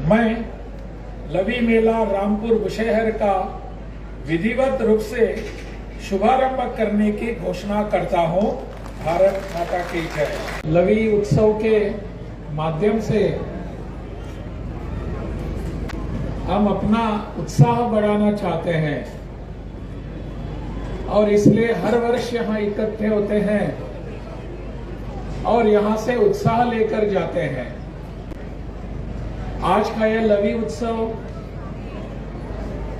मैं लवी मेला रामपुर बुशहर का विधिवत रूप से शुभारंभ करने की घोषणा करता हूं। भारत माता की जय। लवी उत्सव के माध्यम से हम अपना उत्साह बढ़ाना चाहते हैं और इसलिए हर वर्ष यहाँ इकट्ठे होते हैं और यहाँ से उत्साह लेकर जाते हैं। आज का यह लवी उत्सव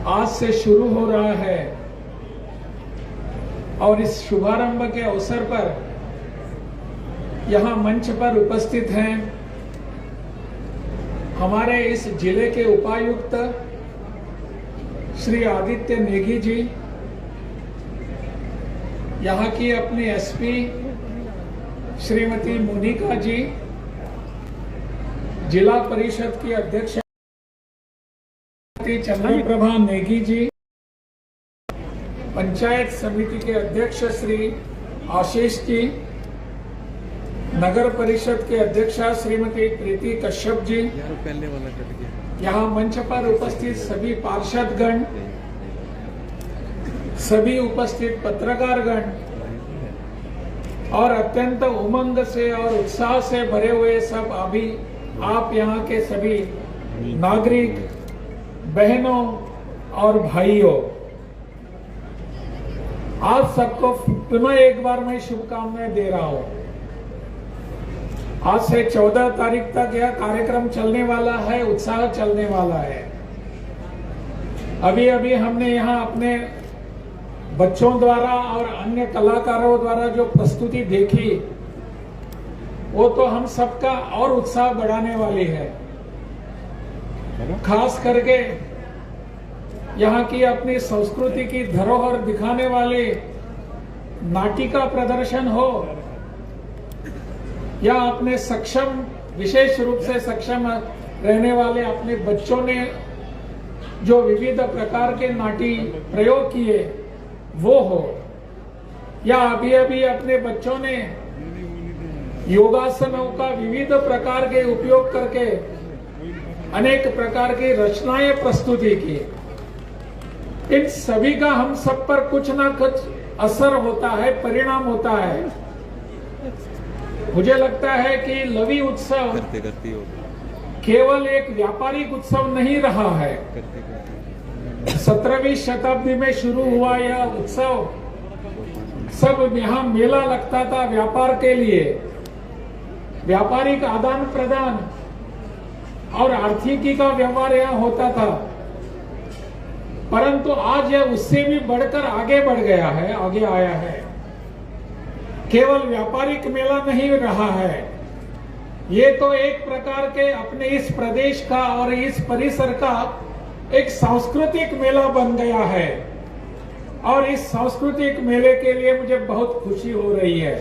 आज से शुरू हो रहा है और इस शुभारंभ के अवसर पर यहाँ मंच पर उपस्थित हैं हमारे इस जिले के उपायुक्त श्री आदित्य नेगी जी, यहाँ की अपनी एसपी श्रीमती मोनिका जी, जिला परिषद की अध्यक्ष चंद्रप्रभा नेगी जी, पंचायत समिति के अध्यक्ष श्री आशीष जी, नगर परिषद के अध्यक्षा श्रीमती प्रीति कश्यप जी, यहाँ मंच पर उपस्थित सभी पार्षदगण, सभी उपस्थित पत्रकारगण और अत्यंत उमंग से और उत्साह से भरे हुए सब अभी आप यहाँ के सभी नागरिक बहनों और भाइयों, आप सबको पुनः एक बार मैं शुभकामनाएं दे रहा हूं। आज से 14 तारीख तक यह कार्यक्रम चलने वाला है, उत्साह चलने वाला है। अभी अभी हमने यहाँ अपने बच्चों द्वारा और अन्य कलाकारों द्वारा जो प्रस्तुति देखी वो तो हम सबका और उत्साह बढ़ाने वाली है। खास करके यहाँ की अपनी संस्कृति की धरोहर दिखाने वाले नाटिका प्रदर्शन हो या अपने सक्षम, विशेष रूप से सक्षम रहने वाले अपने बच्चों ने जो विविध प्रकार के नाटी प्रयोग किए वो हो, या अभी अभी अपने बच्चों ने योगासनों का विविध प्रकार के उपयोग करके अनेक प्रकार की रचनाएं प्रस्तुति की। इन सभी का हम सब पर कुछ ना कुछ असर होता है, परिणाम होता है। मुझे लगता है कि लवी उत्सव केवल एक व्यापारिक उत्सव नहीं रहा है। 17वीं शताब्दी में शुरू हुआ यह उत्सव, सब यहाँ मेला लगता था व्यापार के लिए, व्यापारिक आदान प्रदान और आर्थिकी का व्यवहार यहाँ होता था। परंतु आज यह उससे भी बढ़कर आगे बढ़ गया है, आगे आया है। केवल व्यापारिक मेला नहीं रहा है, ये तो एक प्रकार के अपने इस प्रदेश का और इस परिसर का एक सांस्कृतिक मेला बन गया है। और इस सांस्कृतिक मेले के लिए मुझे बहुत खुशी हो रही है।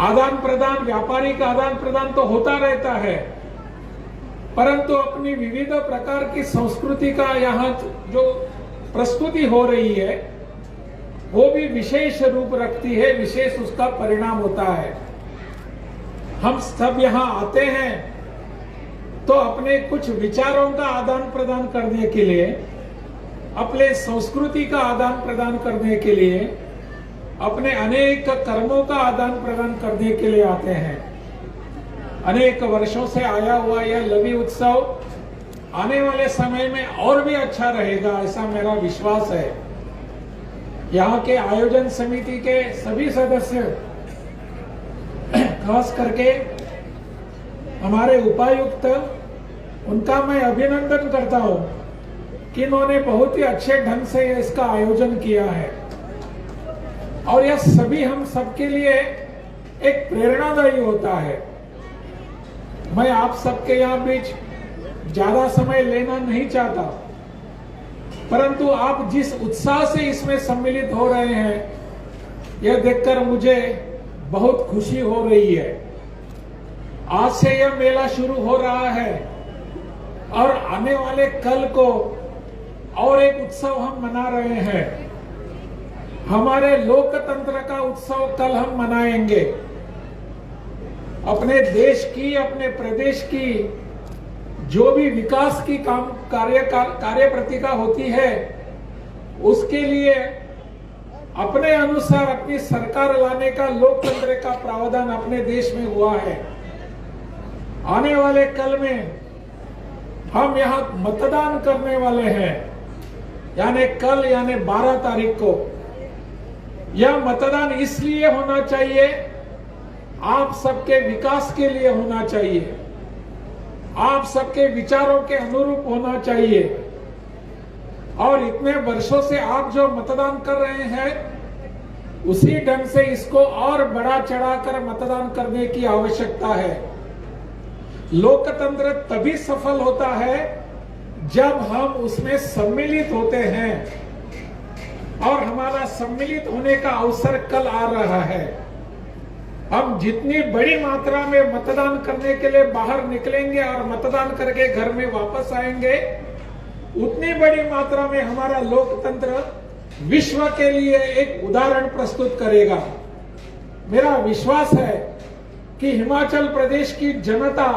आदान प्रदान, व्यापारिक आदान प्रदान तो होता रहता है, परंतु अपनी विविध प्रकार की संस्कृति का यहाँ जो प्रस्तुति हो रही है वो भी विशेष रूप रखती है, विशेष उसका परिणाम होता है। हम सब यहाँ आते हैं तो अपने कुछ विचारों का आदान प्रदान करने के लिए, अपने संस्कृति का आदान प्रदान करने के लिए, अपने अनेक कर्मों का आदान प्रदान करने के लिए आते हैं। अनेक वर्षों से आया हुआ यह लवी उत्सव आने वाले समय में और भी अच्छा रहेगा, ऐसा मेरा विश्वास है। यहाँ के आयोजन समिति के सभी सदस्य, खास करके हमारे उपायुक्त, उनका मैं अभिनंदन करता हूँ कि इन्होंने बहुत ही अच्छे ढंग से इसका आयोजन किया है और यह सभी हम सबके लिए एक प्रेरणादायी होता है। मैं आप सबके यहाँ बीच ज्यादा समय लेना नहीं चाहता, परंतु आप जिस उत्साह से इसमें सम्मिलित हो रहे हैं यह देखकर मुझे बहुत खुशी हो रही है। आज से यह मेला शुरू हो रहा है और आने वाले कल को और एक उत्सव हम मना रहे हैं। हमारे लोकतंत्र का उत्सव कल हम मनाएंगे। अपने देश की, अपने प्रदेश की जो भी विकास की कार्य प्रतिका होती है उसके लिए अपने अनुसार अपनी सरकार लाने का लोकतंत्र का प्रावधान अपने देश में हुआ है। आने वाले कल में हम यहां मतदान करने वाले हैं, यानी कल यानी 12 तारीख को। यह मतदान इसलिए होना चाहिए, आप सबके विकास के लिए होना चाहिए, आप सबके विचारों के अनुरूप होना चाहिए। और इतने वर्षों से आप जो मतदान कर रहे हैं उसी ढंग से इसको और बढ़ा चढ़ाकर मतदान करने की आवश्यकता है। लोकतंत्र तभी सफल होता है जब हम उसमें सम्मिलित होते हैं, और हमारा सम्मिलित होने का अवसर कल आ रहा है। हम जितनी बड़ी मात्रा में मतदान करने के लिए बाहर निकलेंगे और मतदान करके घर में वापस आएंगे, उतनी बड़ी मात्रा में हमारा लोकतंत्र विश्व के लिए एक उदाहरण प्रस्तुत करेगा। मेरा विश्वास है कि हिमाचल प्रदेश की जनता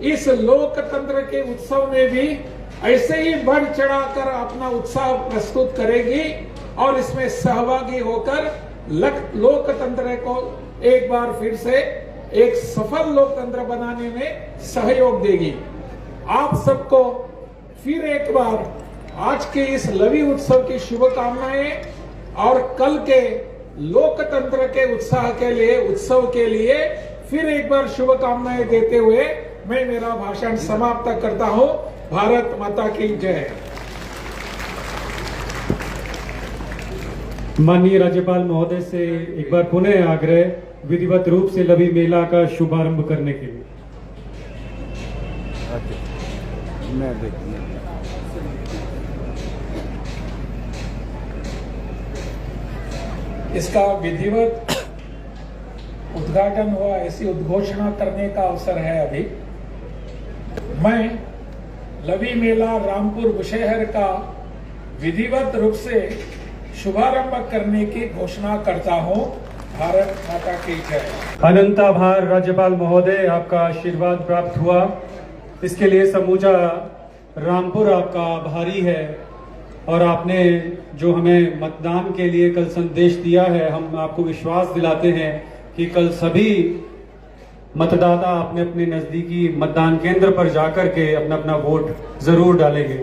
इस लोकतंत्र के उत्सव में भी ऐसे ही बढ़ चढ़ाकर अपना उत्साह प्रस्तुत करेगी और इसमें सहभागी होकर लोकतंत्र को एक बार फिर से एक सफल लोकतंत्र बनाने में सहयोग देगी। आप सबको फिर एक बार आज के इस लवी उत्सव की शुभकामनाएं और कल के लोकतंत्र के उत्सव के लिए फिर एक बार शुभकामनाएं देते हुए मैं मेरा भाषण समाप्त करता हूं। भारत माता की जय। माननीय राज्यपाल महोदय से एक बार पुनः आग्रह विधिवत रूप से लवी मेला का शुभारंभ करने के लिए। इसका विधिवत उद्घाटन हुआ, ऐसी उद्घोषणा करने का अवसर है। अभी मैं लवी मेला रामपुर बुशहर का विधिवत रूप से शुभारंभ करने की घोषणा करता हूं। भारत माता की जय। अनंत आभार राज्यपाल महोदय, आपका आशीर्वाद प्राप्त हुआ, इसके लिए समूचा रामपुर आपका आभारी है। और आपने जो हमें मतदान के लिए कल संदेश दिया है, हम आपको विश्वास दिलाते हैं कि कल सभी मतदाता अपने अपने नजदीकी मतदान केंद्र पर जाकर के अपना अपना वोट जरूर डालेंगे।